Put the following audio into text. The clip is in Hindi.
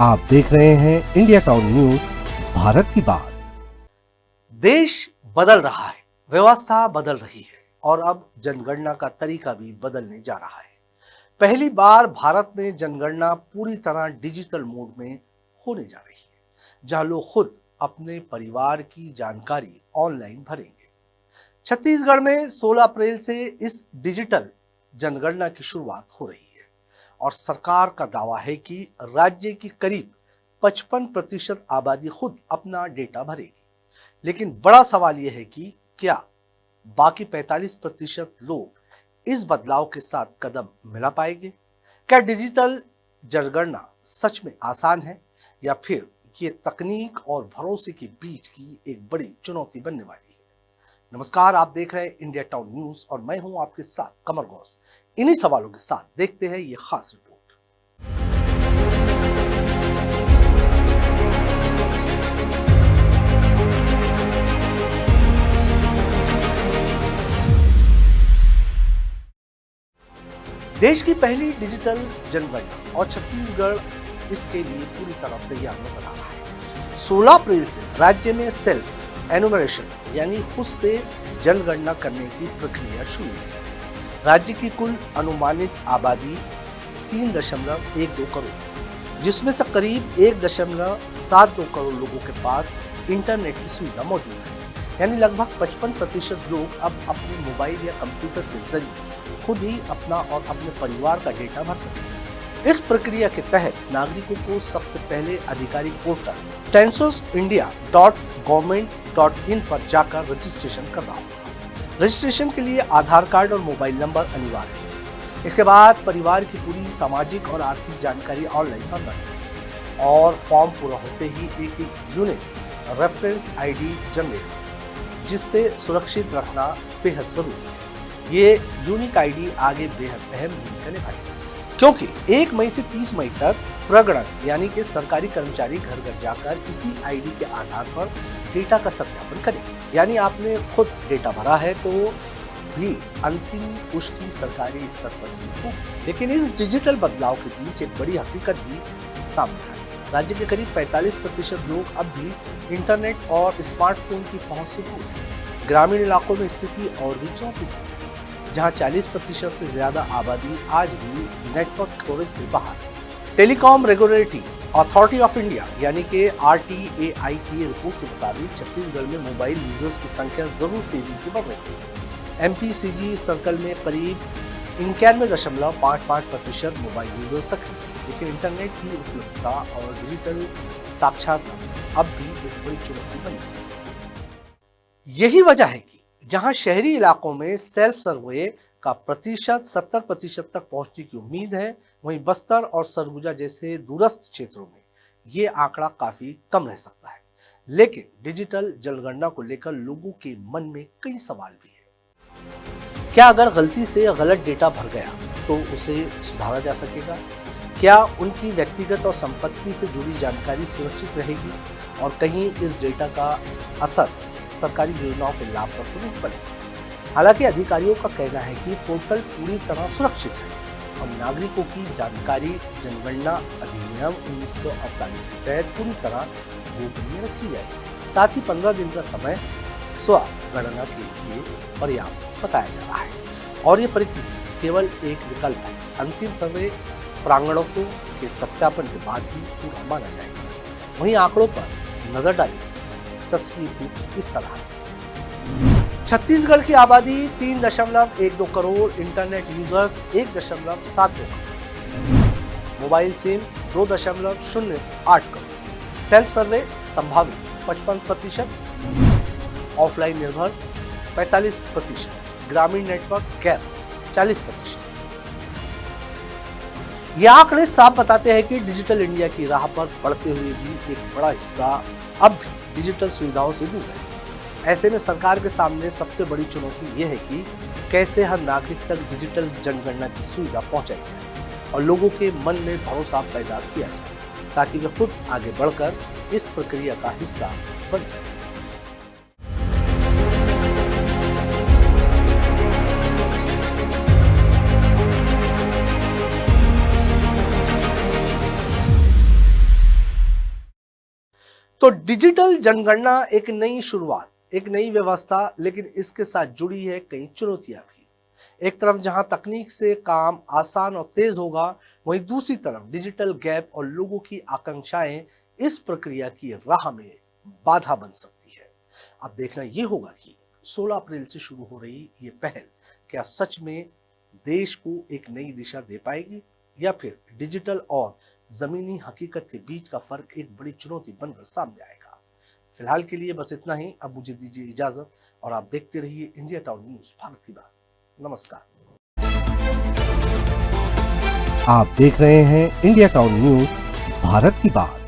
आप देख रहे हैं इंडिया टाउन न्यूज, भारत की बात। देश बदल रहा है, व्यवस्था बदल रही है और अब जनगणना का तरीका भी बदलने जा रहा है। पहली बार भारत में जनगणना पूरी तरह डिजिटल मोड में होने जा रही है, जहां लोग खुद अपने परिवार की जानकारी ऑनलाइन भरेंगे। छत्तीसगढ़ में 16 अप्रैल से इस डिजिटल जनगणना की शुरुआत हो रही है और सरकार का दावा है कि राज्य की करीब 55% आबादी खुद अपना डेटा भरेगी। लेकिन बड़ा सवाल यह है कि क्या बाकी 45% लोग इस बदलाव के साथ कदम मिला पाएंगे? क्या डिजिटल जनगणना सच में आसान है या फिर ये तकनीक और भरोसे के बीच की एक बड़ी चुनौती बनने वाली है? नमस्कार, आप देख रहे हैं इंडिया टाउन न्यूज और मैं हूं आपके साथ कमर गौस। इन्हीं सवालों के साथ देखते हैं ये खास रिपोर्ट। देश की पहली डिजिटल जनगणना और छत्तीसगढ़ इसके लिए पूरी तरह तैयार नजर आ रहा है। 16 अप्रैल से राज्य में सेल्फ एनुमरेशन यानी खुद से जनगणना करने की प्रक्रिया शुरू है। राज्य की कुल अनुमानित आबादी 3.12 करोड़, जिसमें से करीब 1.72 करोड़ लोगों के पास इंटरनेट की सुविधा मौजूद है। यानी लगभग 55% लोग अब अपने मोबाइल या कंप्यूटर के जरिए खुद ही अपना और अपने परिवार का डेटा भर सकते। इस प्रक्रिया के तहत नागरिकों को सबसे पहले आधिकारिक पोर्टल censusindia.government.in पर जाकर रजिस्ट्रेशन करना होगा। रजिस्ट्रेशन के लिए आधार कार्ड और मोबाइल नंबर अनिवार्य है। इसके बाद परिवार की पूरी सामाजिक और आर्थिक जानकारी ऑनलाइन भरना है और फॉर्म पूरा होते ही एक यूनिक रेफरेंस ID जनरेट, जिससे सुरक्षित रखना बेहद जरूरी है। ये यूनिक ID आगे बेहद अहम भूमिका निभाएगी, क्योंकि 1 मई से 30 मई तक प्रगणक यानी कि सरकारी कर्मचारी घर घर जाकर इसी ID के आधार पर डेटा का सत्यापन करेंगे। यानी आपने खुद डेटा भरा है तो भी अंतिम पुष्टि सरकारी स्तर पर ही होगी। लेकिन इस डिजिटल बदलाव के बीच एक बड़ी हकीकत भी सामने आई। राज्य के करीब 45% लोग अब भी इंटरनेट और स्मार्टफोन की पहुंच से दूर हैं। ग्रामीण इलाकों में स्थिति और भी चौंकाने, जहां 40% से ज्यादा आबादी आज भी नेटवर्क कवरेज से बाहर है। Telecom regulatory authority of India यानी कि RTAI की रिपोर्ट के मुताबिक छत्तीसगढ़ में मोबाइल यूजर्स की संख्या जरूर तेजी से बढ़ रही है। MPCG सर्कल में करीब 91.55% मोबाइल यूजर सक्रिय है, लेकिन इंटरनेट की उपलब्धता और डिजिटल साक्षरता अब भी एक बड़ी चुनौती बनी है। यही वजह है कि जहां शहरी इलाकों में सेल्फ सर्वे का प्रतिशत 70% तक पहुंचने की उम्मीद है, वहीं बस्तर और सरगुजा जैसे दूरस्थ क्षेत्रों में ये आंकड़ा काफी कम रह सकता है। लेकिन डिजिटल जनगणना को लेकर लोगों के मन में कई सवाल भी है। क्या अगर गलती से गलत डेटा भर गया तो उसे सुधारा जा सकेगा? क्या उनकी व्यक्तिगत और संपत्ति से जुड़ी जानकारी सुरक्षित रहेगी? और कहीं इस डेटा का असर सरकारी योजनाओं के लाभ पर तो नहीं पड़ेगा। हालांकि अधिकारियों का कहना है कि पोर्टल पूरी तरह सुरक्षित है और नागरिकों की जानकारी जनगणना अधिनियम 1948 के तहत पूरी तरह गोपनीय रखी जाएगी। साथ ही 15 दिन का समय स्व गणना के लिए पर्याप्त बताया जा रहा है और ये प्रक्रिया केवल एक विकल्प है। अंतिम सर्वे प्रांगणों के सत्यापन के बाद ही पूरा माना जाएगा। वहीं आंकड़ों पर नजर डाली तस्वीर भी इस तरह है। छत्तीसगढ़ की आबादी 3.12 crore, internet users 1.72 crore, mobile SIM 2.08 crore, self survey संभावित 55%, ऑफलाइन निर्भर 45%, ग्रामीण नेटवर्क गैर 40%। ये आंकड़े साफ बताते हैं कि डिजिटल इंडिया की राह पर बढ़ते हुए भी एक बड़ा हिस्सा अब भी डिजिटल सुविधाओं से दूर है। ऐसे में सरकार के सामने सबसे बड़ी चुनौती यह है कि कैसे हर नागरिक तक डिजिटल जनगणना की सुविधा पहुंचाई जाए और लोगों के मन में भरोसा पैदा किया जाए, ताकि वे खुद आगे बढ़कर इस प्रक्रिया का हिस्सा बन सके। तो डिजिटल जनगणना एक नई शुरुआत, एक नई व्यवस्था, लेकिन इसके साथ जुड़ी है कई चुनौतियां भी। एक तरफ जहां तकनीक से काम आसान और तेज होगा, वहीं दूसरी तरफ डिजिटल गैप और लोगों की आकांक्षाएं इस प्रक्रिया की राह में बाधा बन सकती है। अब देखना यह होगा कि 16 अप्रैल से शुरू हो रही ये पहल क्या सच में देश को एक नई दिशा दे पाएगी, या फिर डिजिटल और जमीनी हकीकत के बीच का फर्क एक बड़ी चुनौती बनकर सामने आएगा। फिलहाल के लिए बस इतना ही। अब मुझे दीजिए इजाजत और आप देखते रहिए इंडिया टाउन न्यूज भारत की बात। नमस्कार। आप देख रहे हैं इंडिया टाउन न्यूज भारत की बात।